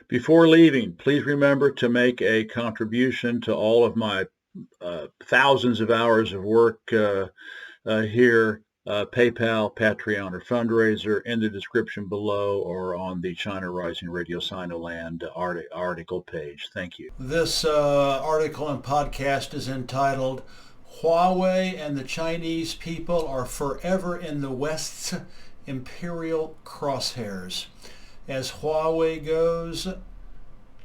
Before leaving, please remember to make a contribution to all of my thousands of hours of work here. PayPal, Patreon, or fundraiser in the description below or on the China Rising Radio Sinoland article page. Thank you. This article and podcast is entitled Huawei and the Chinese People Are Forever in the West's Imperial Crosshairs. As Huawei goes,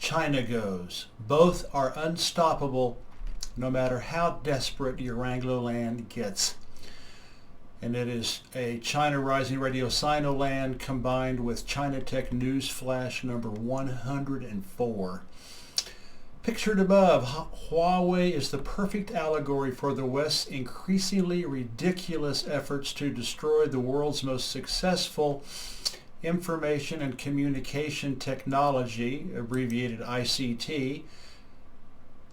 China goes. Both are unstoppable no matter how desperate your Anglo-land gets. And it is a China Rising Radio Sinoland combined with China Tech News Flash number 104. Pictured above, Huawei is the perfect allegory for the West's increasingly ridiculous efforts to destroy the world's most successful information and communication technology, abbreviated ICT,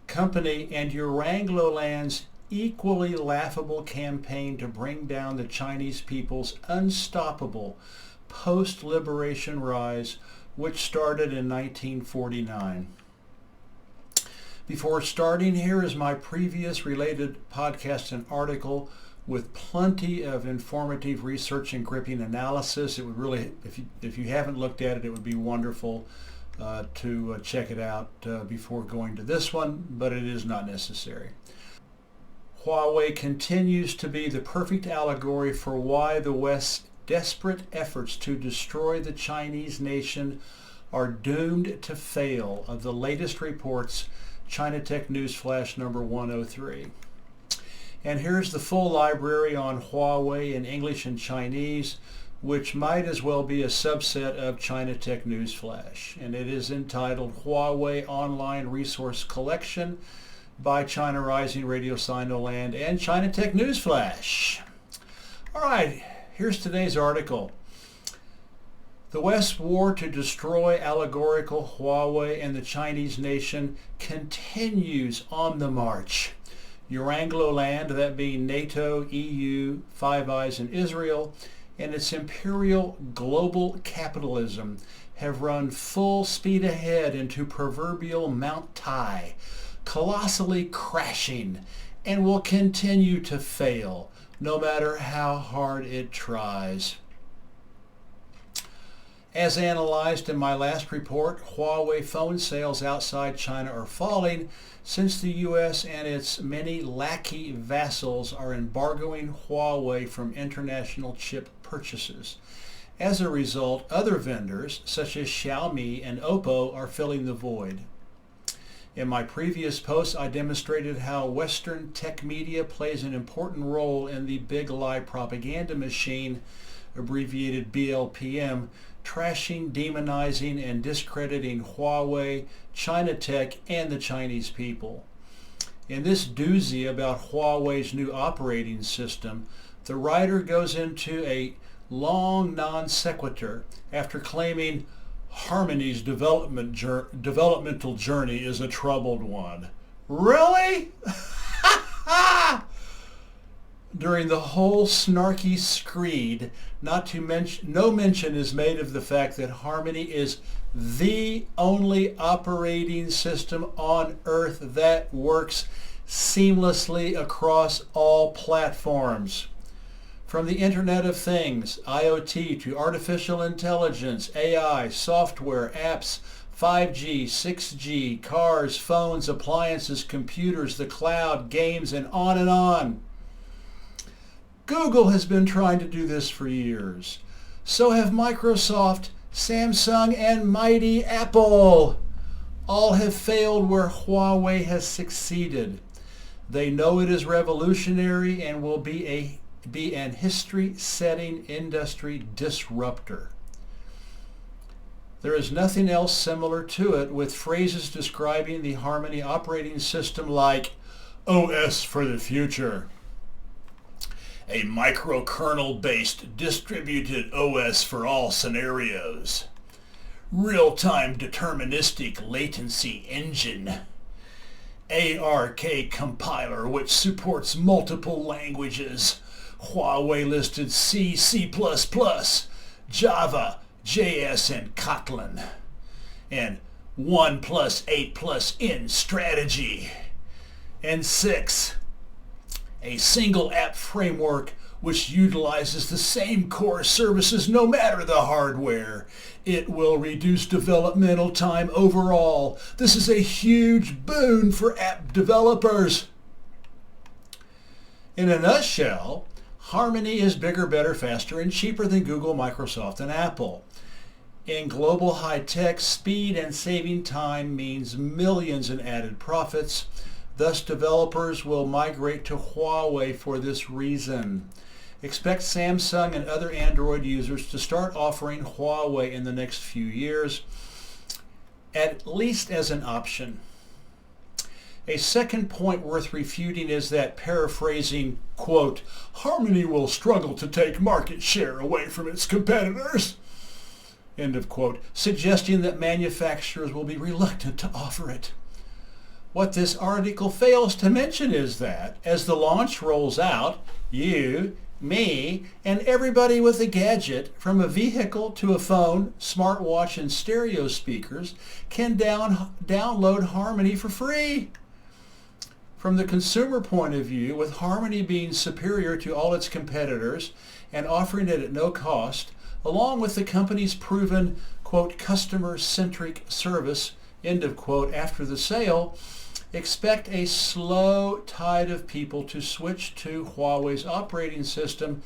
company, and your Anglo-land's equally laughable campaign to bring down the Chinese people's unstoppable post-liberation rise, which started in 1949. Before starting, here is my previous related podcast and article with plenty of informative research and gripping analysis. It would really, if you haven't looked at it, it would be wonderful to check it out before going to this one, but it is not necessary. Huawei continues to be the perfect allegory for why the West's desperate efforts to destroy the Chinese nation are doomed to fail. Of the latest reports, China Tech News Flash number 103. And here's the full library on Huawei in English and Chinese, which might as well be a subset of China Tech News Flash. And it is entitled Huawei Online Resource Collection by China Rising Radio Sinoland and China Tech News Flash. All right, here's today's article. The West's war to destroy allegorical Huawei and the Chinese nation continues on the march. Your Anglo-land, that being NATO, EU, Five Eyes, and Israel, and its imperial global capitalism have run full speed ahead into proverbial Mount Tai, colossally crashing, and will continue to fail no matter how hard it tries. As analyzed in my last report, Huawei phone sales outside China are falling since the U.S. and its many lackey vassals are embargoing Huawei from international chip purchases. As a result, other vendors, such as Xiaomi and Oppo, are filling the void. In my previous post, I demonstrated how Western tech media plays an important role in the big lie propaganda machine, abbreviated BLPM, trashing, demonizing, and discrediting Huawei, China Tech, and the Chinese people. In this doozy about Huawei's new operating system, the writer goes into a long non sequitur after claiming Harmony's developmental journey is a troubled one. Really? During the whole snarky screed, no mention is made of the fact that Harmony is the only operating system on Earth that works seamlessly across all platforms. From the Internet of Things, IoT, to artificial intelligence, AI, software, apps, 5G, 6G, cars, phones, appliances, computers, the cloud, games, and on and on. Google has been trying to do this for years. So have Microsoft, Samsung, and mighty Apple. All have failed where Huawei has succeeded. They know it is revolutionary and will be an history-setting industry disruptor. There is nothing else similar to it, with phrases describing the Harmony operating system like OS for the future, a microkernel-based distributed OS for all scenarios, real-time deterministic latency engine, ARK compiler which supports multiple languages, Huawei listed C, C++, Java, JS, and Kotlin, and 1 plus 8 plus N strategy. And 6, a single app framework which utilizes the same core services no matter the hardware. It will reduce developmental time overall. This is a huge boon for app developers. In a nutshell, Harmony is bigger, better, faster, and cheaper than Google, Microsoft, and Apple. In global high-tech, speed and saving time means millions in added profits. Thus, developers will migrate to Huawei for this reason. Expect Samsung and other Android users to start offering Huawei in the next few years, at least as an option. A second point worth refuting is that, paraphrasing, quote, Harmony will struggle to take market share away from its competitors, end of quote, suggesting that manufacturers will be reluctant to offer it. What this article fails to mention is that, as the launch rolls out, you, me, and everybody with a gadget, from a vehicle to a phone, smartwatch, and stereo speakers, can download Harmony for free. From the consumer point of view, with Harmony being superior to all its competitors and offering it at no cost, along with the company's proven, quote, customer-centric service, end of quote, after the sale, expect a slow tide of people to switch to Huawei's operating system,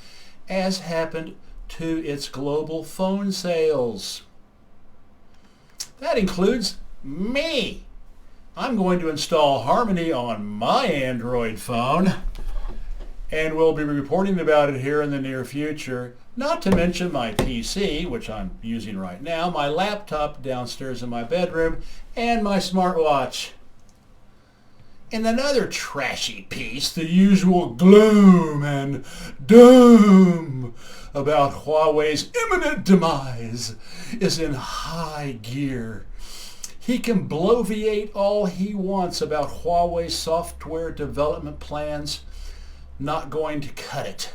as happened to its global phone sales. That includes me. I'm going to install Harmony on my Android phone, and we'll be reporting about it here in the near future. Not to mention my PC, which I'm using right now, my laptop downstairs in my bedroom, and my smartwatch. In another trashy piece, the usual gloom and doom about Huawei's imminent demise is in high gear. He can bloviate all he wants about Huawei's software development plans. Not going to cut it.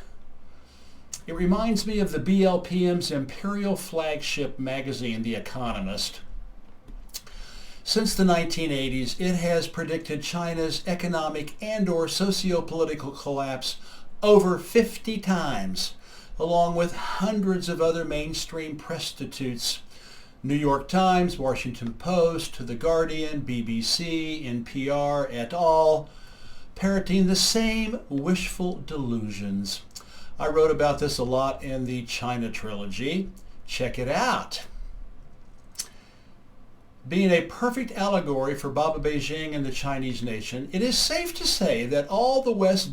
It reminds me of the BLPM's Imperial flagship magazine, The Economist. Since the 1980s, it has predicted China's economic and/or socio-political collapse over 50 times, along with hundreds of other mainstream prostitutes. New York Times, Washington Post, The Guardian, BBC, NPR, et al., parroting the same wishful delusions. I wrote about this a lot in the China trilogy. Check it out. Being a perfect allegory for Baba Beijing and the Chinese nation, it is safe to say that all the West's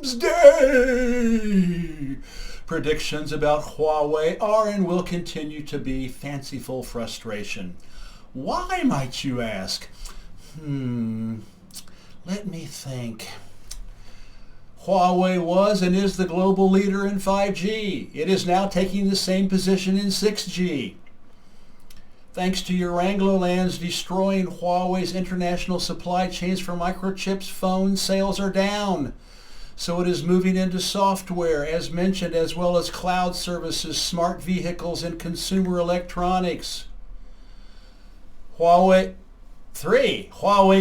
doomsday predictions about Huawei are and will continue to be fanciful frustration. Why, might you ask? Let me think. Huawei was and is the global leader in 5G. It is now taking the same position in 6G. Thanks to your Anglo-lands destroying Huawei's international supply chains for microchips, phone sales are down. So it is moving into software, as mentioned, as well as cloud services, smart vehicles, and consumer electronics. Huawei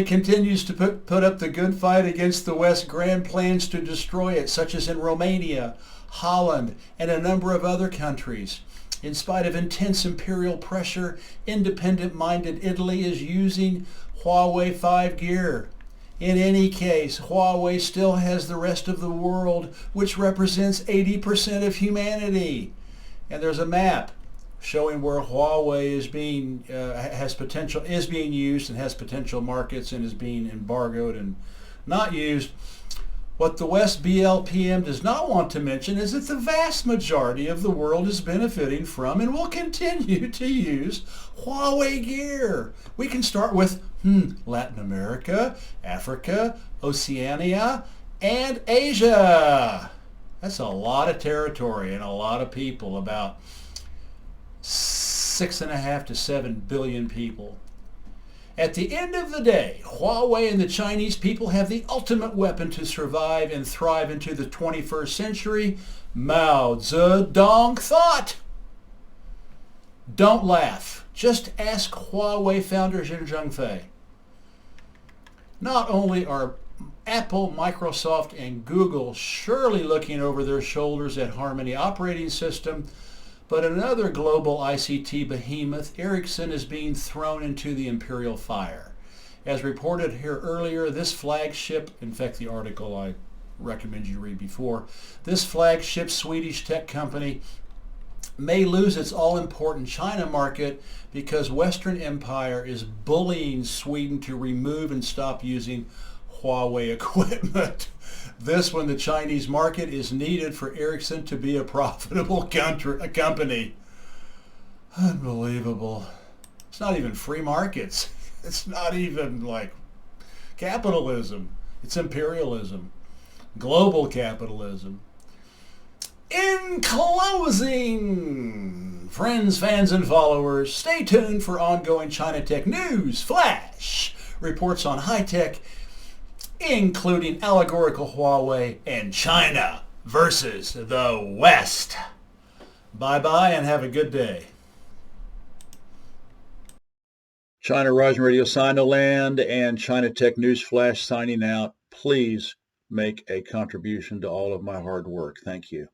continues to put up the good fight against the West's grand plans to destroy it, such as in Romania, Holland, and a number of other countries. In spite of intense imperial pressure, independent-minded Italy is using Huawei 5 gear. In any case, Huawei still has the rest of the world, which represents 80% of humanity. And there's a map showing where Huawei is being used and has potential markets and is being embargoed and not used. What the West BLPM does not want to mention is that the vast majority of the world is benefiting from and will continue to use Huawei gear. We can start with Latin America, Africa, Oceania, and Asia. That's a lot of territory and a lot of people, about 6.5 to 7 billion people. At the end of the day, Huawei and the Chinese people have the ultimate weapon to survive and thrive into the 21st century. Mao Zedong thought. Don't laugh. Just ask Huawei founder Jin Zhengfei. Not only are Apple, Microsoft, and Google surely looking over their shoulders at Harmony operating system, but another global ICT behemoth, Ericsson, is being thrown into the Imperial fire. As reported here earlier, this flagship, in fact the article I recommend you read before, this flagship Swedish tech company may lose its all-important China market because Western Empire is bullying Sweden to remove and stop using Huawei equipment. This when the Chinese market is needed for Ericsson to be a profitable company. Unbelievable. It's not even free markets. It's not even like capitalism. It's imperialism. Global capitalism. In closing, friends, fans, and followers, stay tuned for ongoing China Tech news, flash reports on high tech, including allegorical Huawei and China versus the West. Bye-bye and have a good day. China Rising Radio Sinoland and China Tech News Flash signing out. Please make a contribution to all of my hard work. Thank you.